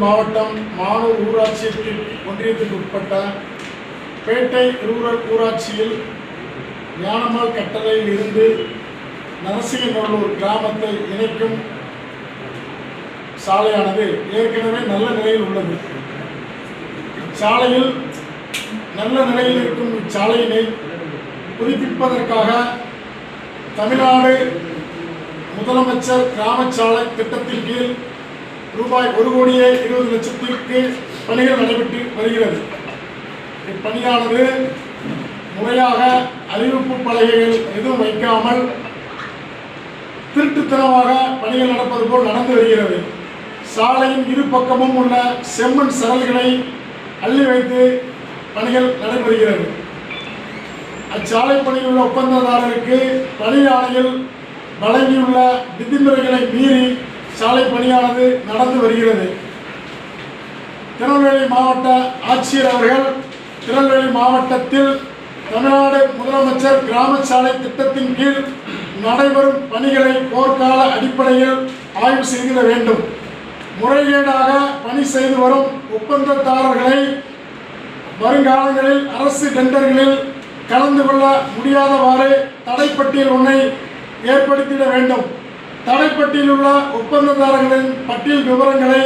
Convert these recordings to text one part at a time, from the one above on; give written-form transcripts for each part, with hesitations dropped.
மாவட்டம் மானூர் ஒன்றியத்திற்கு உட்பட்ட பேட்டை ரூரல் ஊராட்சியில் ஞானம்மாள் கட்டளையில் இருந்து நரசிங்கநல்லூர் கிராமத்தை இணைக்கும் சாலையானது ஏற்கனவே நல்ல நிலையில் உள்ளது. சாலையில் நல்ல நிலையில் இருக்கும் இச்சாலையினை புதுப்பிப்பதற்காக தமிழ்நாடு முதலமைச்சர் கிராம சாலை திட்டத்தின் கீழ் ரூபாய் 1,20,00,000 பணிகள் நடைபெற்று வருகிறது. இப்பணியானது முறையாக அறிவிப்பு பலகைகள் எதுவும் வைக்காமல் திருட்டுத்தனமாக பணிகள் நடப்பது போல் நடந்து வருகிறது. சாலையின் இரு பக்கமும் உள்ள செம்மண் சரல்களை அள்ளி வைத்து பணிகள் நடைபெறுகிறது. அச்சாலை பணியில் உள்ள ஒப்பந்ததாரருக்கு பணி ஆணையில் வழங்கியுள்ள விதிமுறைகளை மீறி சாலை பணியானது நடந்து வருகிறது. திருநெல்வேலி மாவட்ட ஆட்சியர் அவர்கள் திருநெல்வேலி மாவட்டத்தில் தமிழ்நாடு முதலமைச்சர் கிராம சாலை திட்டத்தின் கீழ் நடைபெறும் பணிகளை போர்க்கால அடிப்படையில் ஆய்வு செய்திட வேண்டும். முறைகேடாக பணி செய்து வரும் ஒப்பந்ததாரர்களை வருங்காலங்களில் அரசு டெண்டர்களில் கலந்து கொள்ள முடியாதவாறு தடைப்பட்டியல் ஒன்றை ஏற்படுத்திட வேண்டும். தடைப்பட்டியலில் உள்ள ஒப்பந்ததாரர்களின் பட்டியல் விவரங்களை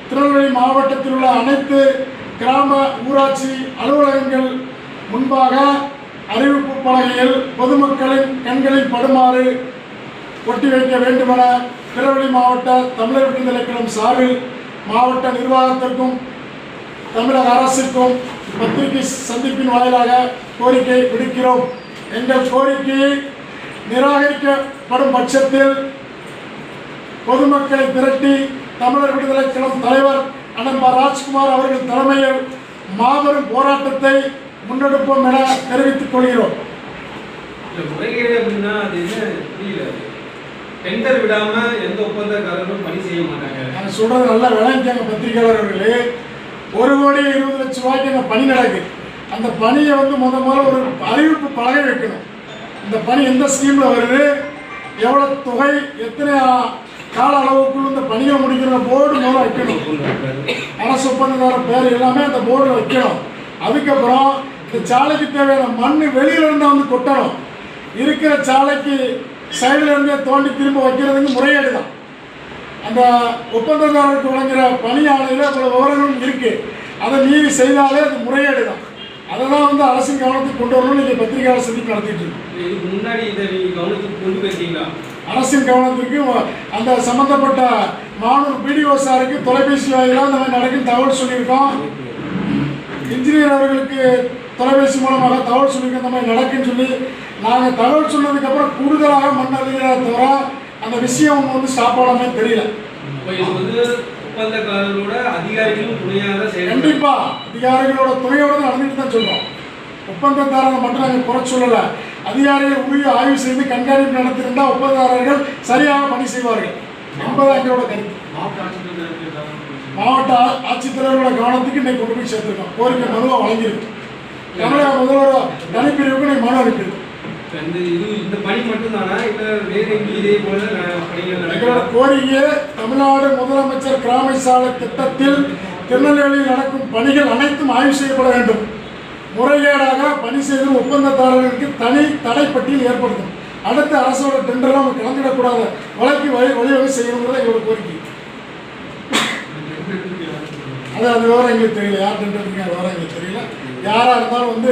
திருநெல்வேலி மாவட்டத்தில் உள்ள அனைத்து கிராம ஊராட்சி அலுவலகங்கள் முன்பாக அறிவிப்பு பலகையில் பொதுமக்களின் கண்களில் படுமாறு ஒட்டி வைக்க வேண்டுமென திருநெல்வேலி மாவட்ட தமிழர் விடுதலை கழகம் சார்பில் மாவட்ட நிர்வாகத்திற்கும் தமிழக அரசிற்கும் பத்திரிகை சந்திப்பின் வாயிலாக கோரிக்கை விடுக்கிறோம். எங்கள் கோரிக்கையை நிராகரிக்கப்படும் பட்சத்தில் பொதுமக்களை திரட்டி தமிழர் விடுதலை கழகம் தலைவர் அண்ணன் ராஜ்குமார் அவர்கள் தலைமையில் மாபெரும் போராட்டத்தை முன்னெடுப்போம் என தெரிவித்துக் கொள்கிறோம். முறைகேடு அப்படின்னா அது என்ன புரியல. டெண்டர் விடாம எந்த ஒப்பந்தக்காரரும் பணி செய்ய மாட்டாங்க. நான் சொல்றது நல்லா விளங்கிக்காங்க பத்திரிகையாளர்களே. 1,20,00,000 அந்த பணி நடக்குது. அந்த பணியை முதல்ல ஒரு அறிவிப்பு பலகை வைக்கணும். இந்த பணி எந்த ஸ்கீம்ல வருது, எவ்வளவு தொகை, எத்தனை கால அளவுக்குள்ள இந்த பணியை முடிக்கிற போர்டு முதல்ல வைக்கணும். அரசு ஒப்பந்ததாரர் பேர் எல்லாமே அந்த போர்டில் வைக்கணும். அதுக்கப்புறம் இந்த சாலைக்கு தேவையான மண் வெளியில இருந்தா கொட்டணும். இருக்கிற சாலைக்கு சைடுல இருந்தே தோண்டி திரும்ப வைக்கிறதுக்கு முறையீடு தான். அந்த ஒப்பந்ததாரருக்கு வழங்குற பணி ஆணையில் இவ்வளவு விவரங்களும் இருக்கு. அதை மீறி செய்தாலே அது முறையீடு தான். அதை தான் அரசின் கவனத்துக்கு கொண்டு வரணும்னு நீங்கள் பத்திரிகையாளர் சந்திப்பு நடத்திட்டு இருக்கு. முன்னாடி இதை நீங்கள் கவனத்துக்கு கொண்டு போயிருக்கீங்களா? அரசின் கவனத்திற்கு அந்த சம்பந்தப்பட்ட மானூர் பிடிஓ சாருக்கு தொலைபேசி வாயிலாக இந்த மாதிரி நடக்கும் தகவல் சொல்லியிருக்கோம். இன்ஜினியர் அவர்களுக்கு தொலைபேசி மூலமாக தகவல் சொல்லியிருக்கோம். இந்த மாதிரி நடக்குன்னு சொல்லி நாங்கள் தகவல் சொன்னதுக்கப்புறம் கூடுதலாக மண் அழுகிறத தவிர அந்த விஷயம் ஸ்டாப் ஆகாமே தெரியல. ஒப்பந்தக்காரர்களோட அதிகாரிகளும் துணையாக கண்டிப்பா அதிகாரிகளோட துணையோட நடந்துட்டு தான் சொல்றோம். ஒப்பந்ததாரரை மட்டும் நாங்கள் குறை சொல்லலை. அதிகாரிகள் உரிய ஆய்வு செய்து கண்காணிப்பு நடத்தியிருந்தால் ஒப்பந்ததாரர்கள் சரியாக பணி செய்வார்கள் என்பது எங்களோட கருத்து. மாவட்ட ஆட்சித்தலைவரோட கவனத்துக்கு இன்னைக்கு கொண்டு போய் சேர்த்துருக்கோம். கோரிக்கை மனுவை வழங்கியிருக்கு. தமிழக முதல்வர் தனிப்பிரிவுக்கு இன்னைக்கு மனு அனுப்பியிருக்கு. இந்த பணி மட்டும்தானா இல்லை வேறு எங்கேயும் இதே போல பணிகள்? எங்களோட கோரிக்கையை தமிழ்நாடு முதலமைச்சர் கிராம சாலை திட்டத்தில் திருநெல்வேலியில் நடக்கும் பணிகள் அனைத்தும் ஆய்வு செய்யப்பட வேண்டும். முறைகேடாக பணி செய்து ஒப்பந்ததாரர்களுக்கு தனி தடைப்பட்டியல் ஏற்படுத்தும். அடுத்த அரசோட டெண்டர்லாம் அவங்க கலந்துடக்கூடாது வழக்கு வழிவகை செய்யணுங்கிறத எங்களோட கோரிக்கை. அது விவரம் எங்களுக்கு தெரியல. யார் டெண்டர் இருக்காங்க விவரம் எங்களுக்கு தெரியல. யாராக இருந்தாலும்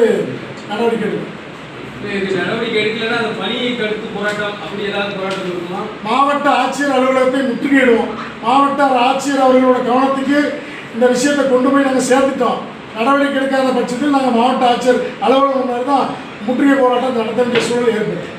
நடவடிக்கை எடுக்கணும். நடவடிக்கை எடுக்கலன்னா அந்த பணியை தடுத்து போராட்டம் அப்படி ஏதாவது போராட்டம் இருக்குமா? மாவட்ட ஆட்சியர் அலுவலகத்தை முற்றுகையிடுவோம். மாவட்ட ஆட்சியர் அவர்களோட கவனத்துக்கு இந்த விஷயத்தை கொண்டு போய் நாங்கள் சேர்த்துட்டோம். நடவடிக்கை எடுக்காத பட்சத்தில் நாங்கள் மாவட்ட ஆட்சியர் அலுவலகம் தான் முற்றுகை போராட்டம் நடத்த வேண்டிய சூழல் ஏற்படுது.